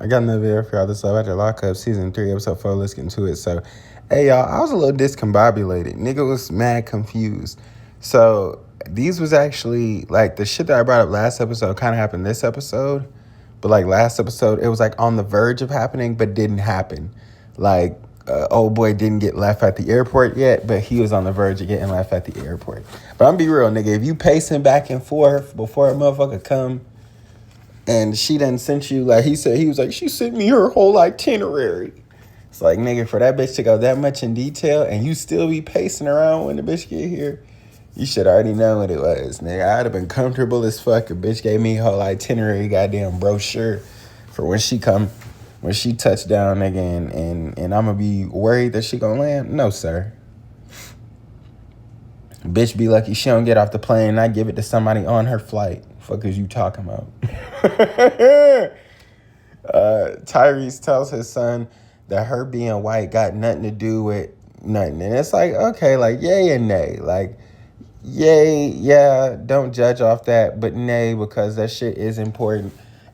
I got another video for y'all. This is after Lockup season 3, episode 4. Let's get into it. So, hey y'all, I was a little discombobulated. Nigga was mad confused. So these was actually like the shit that I brought up last episode kind of happened this episode, but like last episode it was like on the verge of happening, but didn't happen. Like old boy didn't get left at the airport yet, but he was on the verge of getting left at the airport. But I'm be real, nigga. If you pacing back and forth before a motherfucker come. And she done sent you, like he said, he was like, she sent me her whole itinerary. It's like, nigga, for that bitch to go that much in detail and you still be pacing around when the bitch get here, you should already know what it was, nigga. I'd have been comfortable as fuck. A bitch gave me her whole itinerary, goddamn brochure for when she touch down, nigga, and I'm gonna be worried that she gonna land? No, sir. Bitch be lucky she don't get off the plane and I give it to somebody on her flight. Fuck is you talking about? Tyrese tells his son that her being white got nothing to do with nothing. And it's like, okay, like yay and nay. Like, yay, yeah, don't judge off that, but nay, because that shit is important.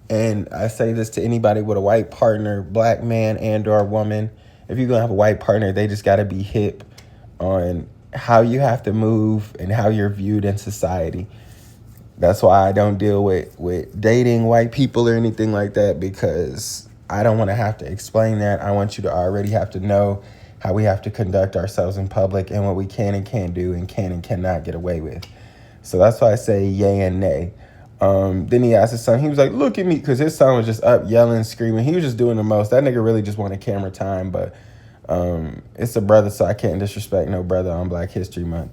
And I say this to anybody with a white partner, black man and or woman. If you're gonna have a white partner, they just gotta be hip on how you have to move and how you're viewed in society. That's why I don't deal with dating white people or anything like that, because I don't want to have to explain that. I want you to already have to know how we have to conduct ourselves in public and what we can and can't do and can and cannot get away with. So that's why I say yay and nay. Then he asked his son, he was like, look at me, because his son was just up yelling, screaming. He was just doing the most. That nigga really just wanted camera time, but it's a brother, so I can't disrespect no brother on Black History Month.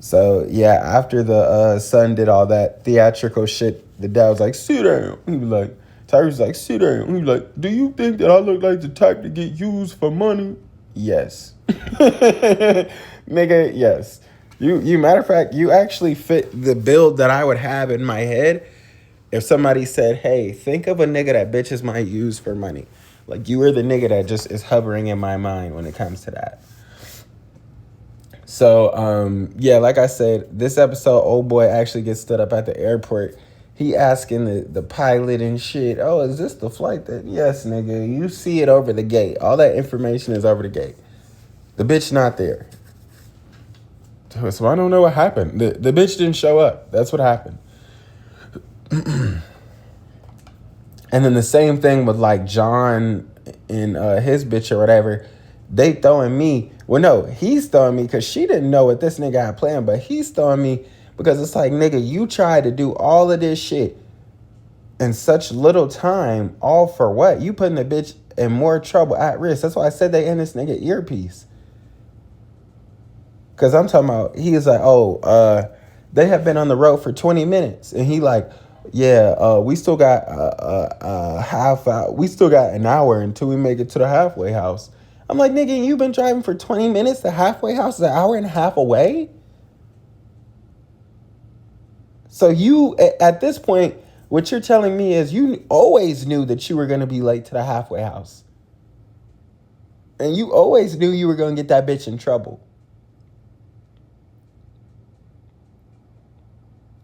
So, yeah, after the son did all that theatrical shit, the dad was like, sit down. He was like, Tyrese was like, sit down. He was like, do you think that I look like the type to get used for money? Yes. Nigga, yes. You matter of fact, you actually fit the build that I would have in my head if somebody said, hey, think of a nigga that bitches might use for money. Like, you are the nigga that just is hovering in my mind when it comes to that. So, yeah, like I said, this episode, old boy actually gets stood up at the airport. He asking the pilot and shit, oh, is this the flight that? Yes, nigga, you see it over the gate. All that information is over the gate. The bitch not there. So I don't know what happened. The bitch didn't show up. That's what happened. And then the same thing with like John and his bitch or whatever. They throwing me. Well, no, he's throwing me because she didn't know what this nigga had planned, but he's throwing me because it's like, nigga, you tried to do all of this shit in such little time, all for what? You putting the bitch in more trouble, at risk. That's why I said they in this nigga earpiece. Because I'm talking about, he is like, they have been on the road for 20 minutes. And he like, yeah, we still got half hour. We still got an hour until we make it to the halfway house. I'm like, nigga, you've been driving for 20 minutes. The halfway house is an hour and a half away. So you, at this point, what you're telling me is you always knew that you were going to be late to the halfway house. And you always knew you were going to get that bitch in trouble.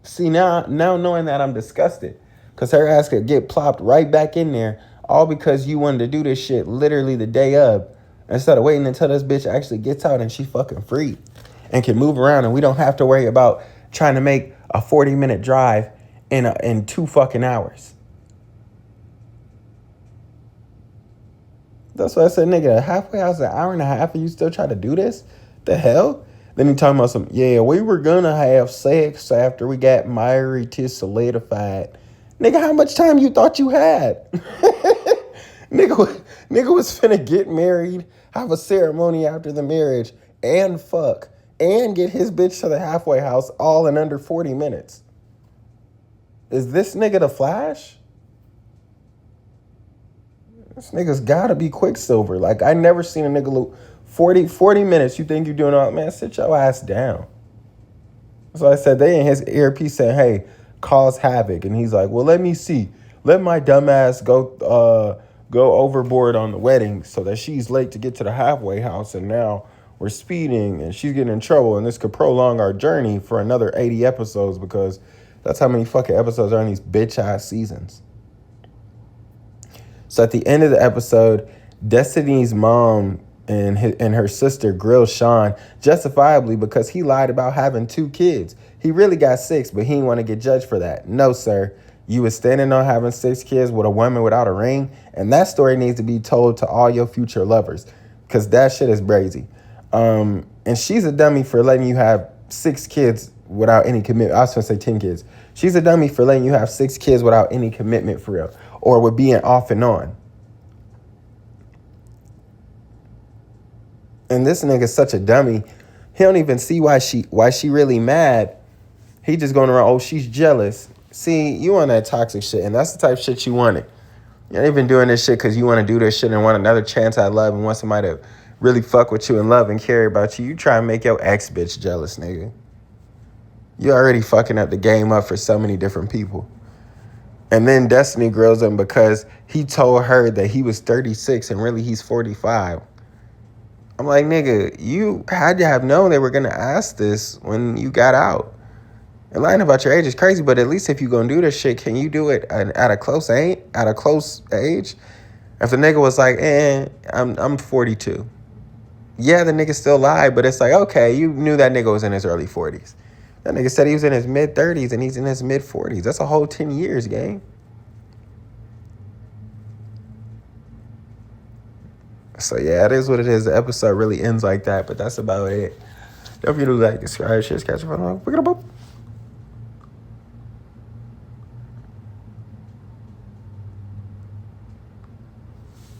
See, now knowing that, I'm disgusted. Because her ass could get plopped right back in there. All because you wanted to do this shit literally the day of. Instead of waiting until this bitch actually gets out and she fucking free. And can move around. And we don't have to worry about trying to make a 40-minute drive in 2 fucking hours. That's why I said, nigga, a halfway house, an hour and a half, and you still try to do this? The hell? Then he talking about some, yeah, we were gonna have sex after we got married to solidified. Nigga, how much time you thought you had? nigga was finna get married, have a ceremony after the marriage, and fuck, and get his bitch to the halfway house all in under 40 minutes. Is this nigga the Flash? This nigga's gotta be Quicksilver. Like, I never seen a nigga look 40 minutes. You think you doing all, man, sit your ass down. So I said, they in his earpiece saying, hey, cause havoc. And he's like, well, let me see. Let my dumb ass go overboard on the wedding so that she's late to get to the halfway house. And now we're speeding and she's getting in trouble. And this could prolong our journey for another 80 episodes because that's how many fucking episodes are in these bitch ass seasons. So at the end of the episode, Destiny's mom and her sister grill Sean justifiably because he lied about having 2 kids. He really got 6, but he didn't want to get judged for that. No, sir. You was standing on having 6 kids with a woman without a ring, and that story needs to be told to all your future lovers because that shit is brazy. And she's a dummy for letting you have 6 kids without any commitment. I was going to say 10 kids. She's a dummy for letting you have 6 kids without any commitment for real, or with being off and on. And this nigga's such a dummy. He don't even see why she really mad. He just going around, oh, she's jealous. See, you on that toxic shit, and that's the type of shit you wanted. You ain't even doing this shit because you want to do this shit and want another chance at love and want somebody to really fuck with you and love and care about you. You try and make your ex bitch jealous, nigga. You already fucking up the game up for so many different people. And then Destiny grills him because he told her that he was 36 and really he's 45. I'm like, nigga, you had to have known they were going to ask this when you got out. And lying about your age is crazy, but at least if you going to do this shit, can you do it at a close age? If the nigga was like, I'm 42. Yeah, the nigga still lied, but it's like, okay, you knew that nigga was in his early 40s. That nigga said he was in his mid-30s and he's in his mid-40s. That's a whole 10 years, gang. So yeah, it is what it is. The episode really ends like that, but that's about it. Don't forget to like, subscribe, share, catch up on.